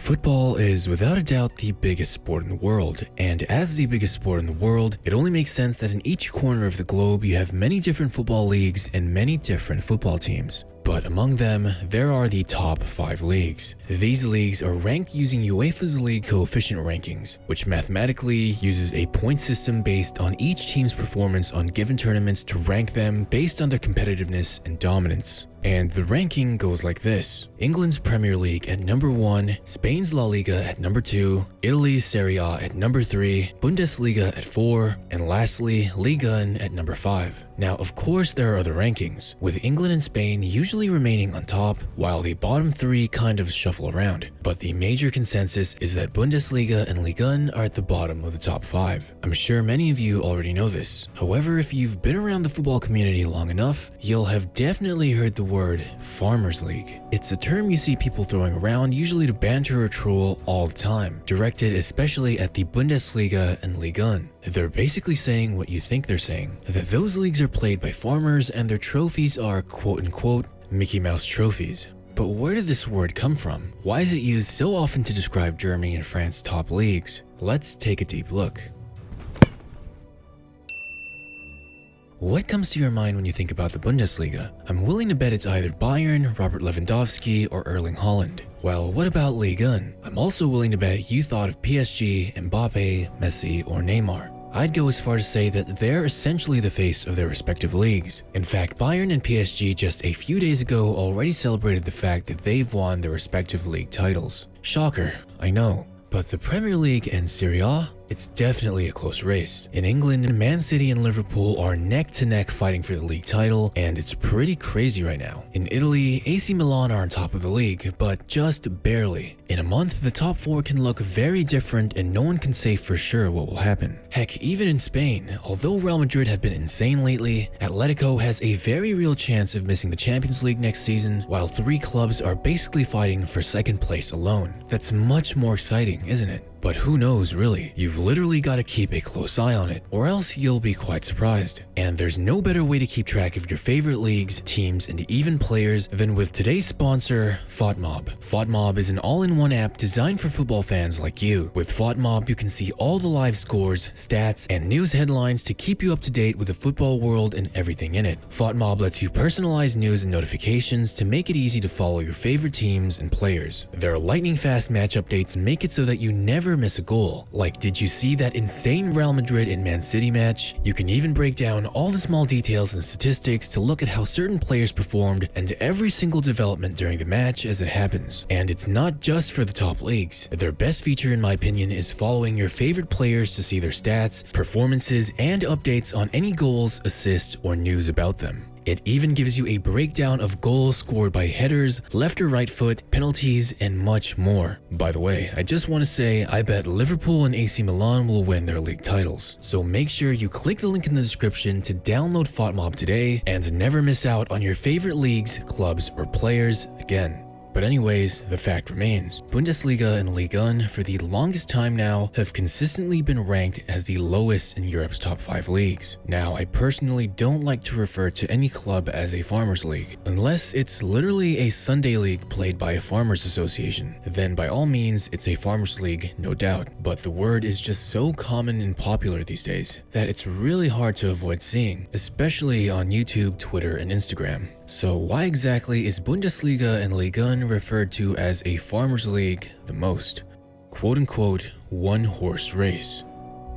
Football is without a doubt the biggest sport in the world, and as the biggest sport in the world, it only makes sense that in each corner of the globe you have many different football leagues and many different football teams. But among them, there are the top 5 leagues. These leagues are ranked using UEFA's league coefficient rankings, which mathematically uses a point system based on each team's performance on given tournaments to rank them based on their competitiveness and dominance. And the ranking goes like this: England's Premier League at number 1, Spain's La Liga at number 2, Italy's Serie A at number 3, Bundesliga at 4, and lastly, Liga 1 at number 5. Now, of course, there are other rankings, with England and Spain usually remaining on top, while the bottom 3 kind of shuffle around. But the major consensus is that Bundesliga and Liga 1 are at the bottom of the top 5. I'm sure many of you already know this. However, if you've been around the football community long enough, you'll have definitely heard the word Farmers League. It's a term you see people throwing around, usually to banter or troll all the time, directed especially at the Bundesliga and Liga 1. They're basically saying what you think they're saying, that those leagues are played by farmers and their trophies are quote-unquote Mickey Mouse trophies. But where did this word come from? Why is it used so often to describe Germany and France's top leagues? Let's take a deep look. What comes to your mind when you think about the Bundesliga? I'm willing to bet it's either Bayern, Robert Lewandowski, or Erling Haaland. Well, what about Liga 1? I'm also willing to bet you thought of PSG, Mbappe, Messi, or Neymar. I'd go as far to say that they're essentially the face of their respective leagues. In fact, Bayern and PSG just a few days ago already celebrated the fact that they've won their respective league titles. Shocker, I know. But the Premier League and Serie A? It's definitely a close race. In England, Man City and Liverpool are neck to neck fighting for the league title, and it's pretty crazy right now. In Italy, AC Milan are on top of the league, but just barely. In a month, the top 4 can look very different and no one can say for sure what will happen. Heck, even in Spain, although Real Madrid have been insane lately, Atletico has a very real chance of missing the Champions League next season, while 3 clubs are basically fighting for second place alone. That's much more exciting, isn't it? But who knows really? You've literally got to keep a close eye on it, or else you'll be quite surprised. And there's no better way to keep track of your favorite leagues, teams, and even players than with today's sponsor, FOTMob. FOTMob is an all-in-one app designed for football fans like you. With FOTMob, you can see all the live scores, stats, and news headlines to keep you up to date with the football world and everything in it. FOTMob lets you personalize news and notifications to make it easy to follow your favorite teams and players. Their lightning-fast match updates make it so that you never miss a goal. Like, did you see that insane Real Madrid and Man City match? You can even break down all the small details and statistics to look at how certain players performed and every single development during the match as it happens. And it's not just for the top leagues. Their best feature, in my opinion, is following your favorite players to see their stats, performances, and updates on any goals, assists, or news about them. It even gives you a breakdown of goals scored by headers, left or right foot, penalties, and much more. By the way, I just want to say I bet Liverpool and AC Milan will win their league titles. So make sure you click the link in the description to download FOTMob today and never miss out on your favorite leagues, clubs, or players again. But anyways, the fact remains, Bundesliga and Liga 1 for the longest time now have consistently been ranked as the lowest in Europe's top 5 leagues. Now, I personally don't like to refer to any club as a farmers league, unless it's literally a Sunday league played by a farmers association. Then by all means, it's a farmers league, no doubt. But the word is just so common and popular these days that it's really hard to avoid seeing, especially on YouTube, Twitter, and Instagram. So why exactly is Bundesliga and Liga 1 referred to as a farmers league the most? Quote-unquote, one-horse race.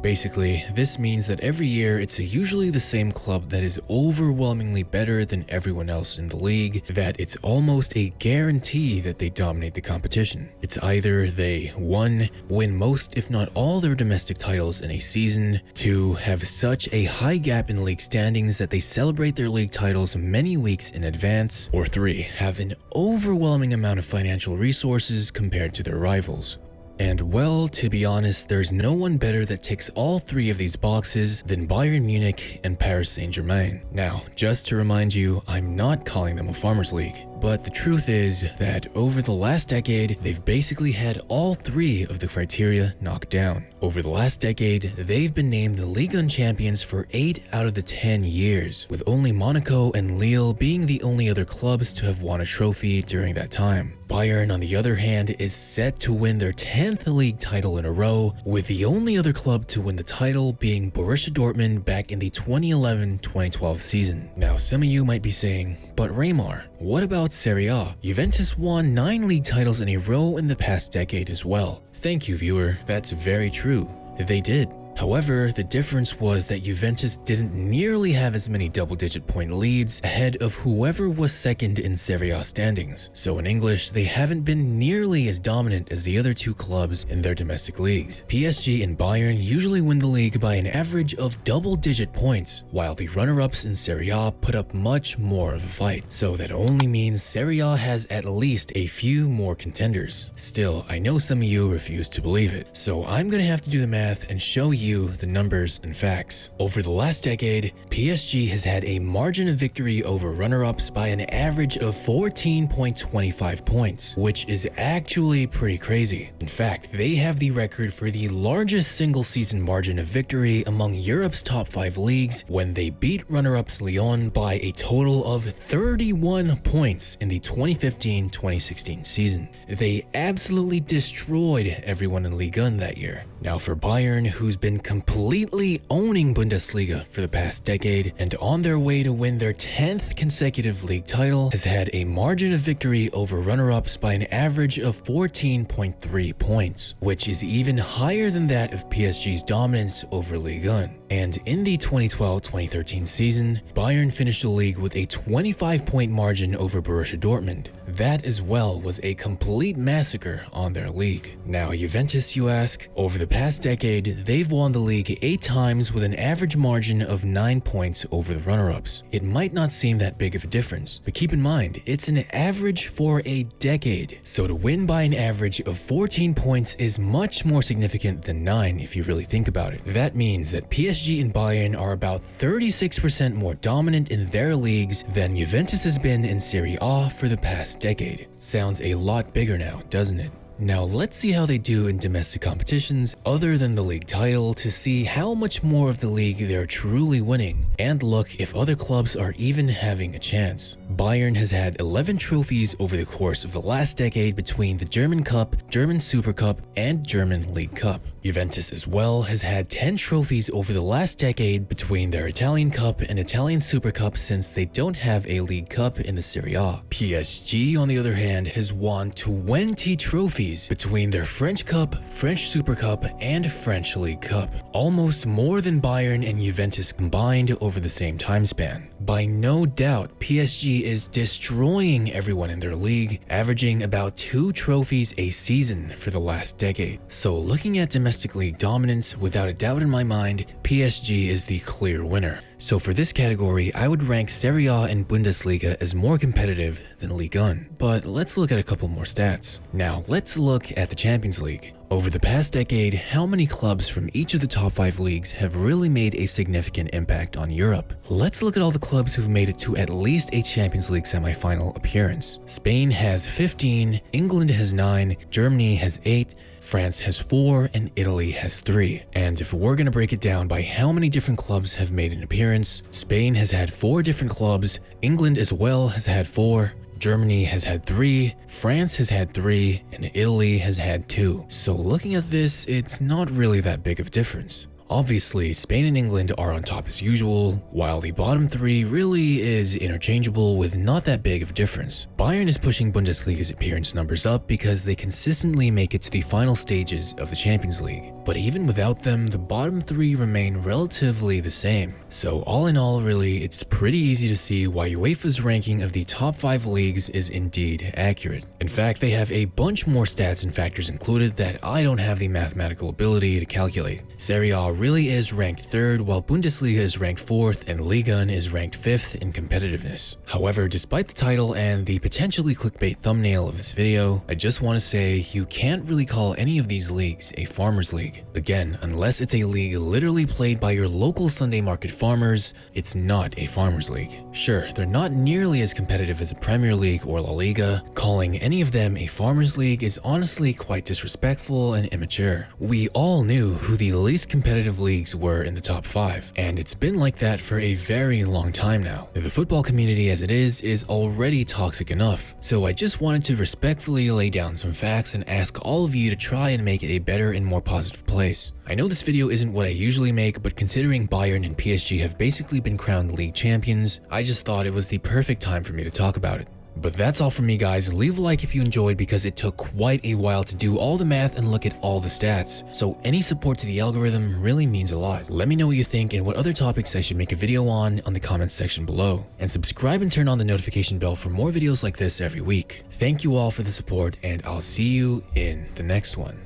Basically, this means that every year it's usually the same club that is overwhelmingly better than everyone else in the league, that it's almost a guarantee that they dominate the competition. It's either they 1. Win most if not all their domestic titles in a season, 2. Have such a high gap in league standings that they celebrate their league titles many weeks in advance, or 3. Have an overwhelming amount of financial resources compared to their rivals. And well, to be honest, there's no one better that ticks all 3 of these boxes than Bayern Munich and Paris Saint-Germain. Now, just to remind you, I'm not calling them a farmers league. But the truth is that over the last decade, they've basically had all 3 of the criteria knocked down. Over the last decade, they've been named the Ligue 1 champions for 8 out of the 10 years, with only Monaco and Lille being the only other clubs to have won a trophy during that time. Bayern, on the other hand, is set to win their 10th league title in a row, with the only other club to win the title being Borussia Dortmund back in the 2011-2012 season. Now, some of you might be saying, but Raymar, what about Serie A? Juventus won 9 league titles in a row in the past decade as well. Thank you, viewer. That's very true. They did. However, the difference was that Juventus didn't nearly have as many double-digit point leads ahead of whoever was second in Serie A standings. So in English, they haven't been nearly as dominant as the other 2 clubs in their domestic leagues. PSG and Bayern usually win the league by an average of double-digit points, while the runner-ups in Serie A put up much more of a fight. So that only means Serie A has at least a few more contenders. Still, I know some of you refuse to believe it, so I'm gonna have to do the math and show you the numbers and facts. Over the last decade, PSG has had a margin of victory over runner-ups by an average of 14.25 points, which is actually pretty crazy. In fact, they have the record for the largest single-season margin of victory among Europe's top 5 leagues when they beat runner-ups Lyon by a total of 31 points in the 2015-2016 season. They absolutely destroyed everyone in Ligue 1 that year. Now for Bayern, who's been completely owning Bundesliga for the past decade and on their way to win their 10th consecutive league title, has had a margin of victory over runner-ups by an average of 14.3 points, which is even higher than that of PSG's dominance over Ligue 1. And in the 2012-2013 season, Bayern finished the league with a 25-point margin over Borussia Dortmund. That as well was a complete massacre on their league. Now Juventus, you ask? Over the past decade, they've won the league 8 times with an average margin of 9 points over the runner-ups. It might not seem that big of a difference, but keep in mind, it's an average for a decade. So to win by an average of 14 points is much more significant than 9 if you really think about it. That means that PSG and Bayern are about 36% more dominant in their leagues than Juventus has been in Serie A for the past decade. Sounds a lot bigger now, doesn't it? Now let's see how they do in domestic competitions other than the league title to see how much more of the league they're truly winning, and look if other clubs are even having a chance. Bayern has had 11 trophies over the course of the last decade between the German Cup, German Super Cup, and German League Cup. Juventus as well has had 10 trophies over the last decade between their Italian Cup and Italian Super Cup since they don't have a League Cup in the Serie A. PSG, on the other hand, has won 20 trophies between their French Cup, French Super Cup, and French League Cup, almost more than Bayern and Juventus combined over the same time span. By no doubt, PSG is destroying everyone in their league, averaging about 2 trophies a season for the last decade. So looking at domestic league dominance, without a doubt in my mind, PSG is the clear winner. So for this category, I would rank Serie A and Bundesliga as more competitive than Ligue 1. But let's look at a couple more stats. Now, let's look at the Champions League. Over the past decade, how many clubs from each of the top 5 leagues have really made a significant impact on Europe? Let's look at all the clubs who've made it to at least a Champions League semi-final appearance. Spain has 15, England has 9, Germany has 8, France has 4, and Italy has 3. And if we're gonna break it down by how many different clubs have made an appearance, Spain has had 4 different clubs, England as well has had 4, Germany has had 3, France has had 3, and Italy has had 2. So looking at this, it's not really that big of a difference. Obviously, Spain and England are on top as usual, while the bottom 3 really is interchangeable with not that big of a difference. Bayern is pushing Bundesliga's appearance numbers up because they consistently make it to the final stages of the Champions League. But even without them, the bottom 3 remain relatively the same. So all in all, really, it's pretty easy to see why UEFA's ranking of the top 5 leagues is indeed accurate. In fact, they have a bunch more stats and factors included that I don't have the mathematical ability to calculate. Serie A really is ranked 3rd, while Bundesliga is ranked 4th, and Ligue 1 is ranked 5th in competitiveness. However, despite the title and the potentially clickbait thumbnail of this video, I just want to say you can't really call any of these leagues a farmers league. league. Again, unless it's a league literally played by your local Sunday market farmers, it's not a farmers league. Sure, they're not nearly as competitive as a Premier League or La Liga. Calling any of them a farmers league is honestly quite disrespectful and immature. We all knew who the least competitive leagues were in the top 5, and it's been like that for a very long time now. The football community as it is already toxic enough, so I just wanted to respectfully lay down some facts and ask all of you to try and make it a better and more positive place. I know this video isn't what I usually make, but considering Bayern and PSG have basically been crowned league champions, I just thought it was the perfect time for me to talk about it. But that's all from me, guys. Leave a like if you enjoyed, because it took quite a while to do all the math and look at all the stats. So any support to the algorithm really means a lot. Let me know what you think and what other topics I should make a video on the comments section below. And subscribe and turn on the notification bell for more videos like this every week. Thank you all for the support, and I'll see you in the next one.